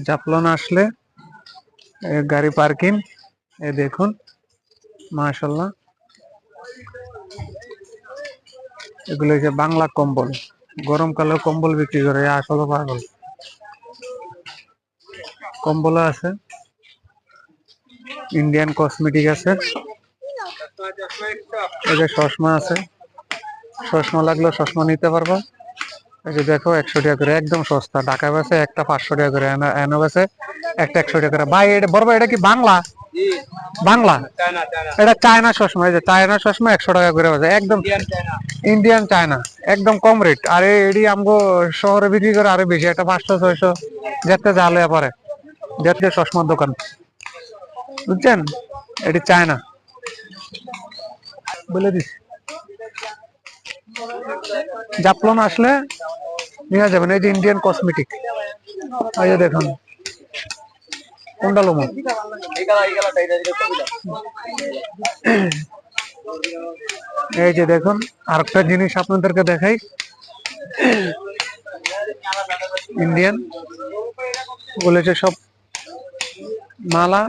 জাফলন আসলে গাড়ি পার্কিং, এই দেখুন মাশাআল্লাহ। এগুলো হচ্ছে বাংলা কম্বল, গরমকালে কম্বল বিক্রি করে আসলে পাগল। কম্বল আছে, ইন্ডিয়ান কসমেটিক আছে, এই যে চশমা আছে, চশমা লাগলে চশমা নিতে পারবা। এই যে দেখো 100 টাকা করে, একদম সস্তা। ঢাকায় বেছে একটা 500 টাকা করে, এনে বেছে একটা 100 টাকা করে। ভাই এটা বড় ভাই, এটা কি বাংলা? বাংলা, এটা চায়না চশমা। এই যে চায়না চশমা 100 টাকা করে বেছে, একদম ইন্ডিয়ান চায়না, একদম কম রেট। আর এডি আমগো শহরে বিক্রি করে আরো বেশি, একটা 500 600 যেতে জালে পারে। যেতে চশমার দোকান, বুঝছেন? এটি চায়না বলে দিস। জাফলন আসলে নিয়ে যাবেন। এই যে ইন্ডিয়ান কসমেটিক, এই যে দেখুন কোনটা লোমো। এই যে দেখুন আরেকটা জিনিস আপনাদেরকে দেখাই, ইন্ডিয়ান বলেছে সব মালা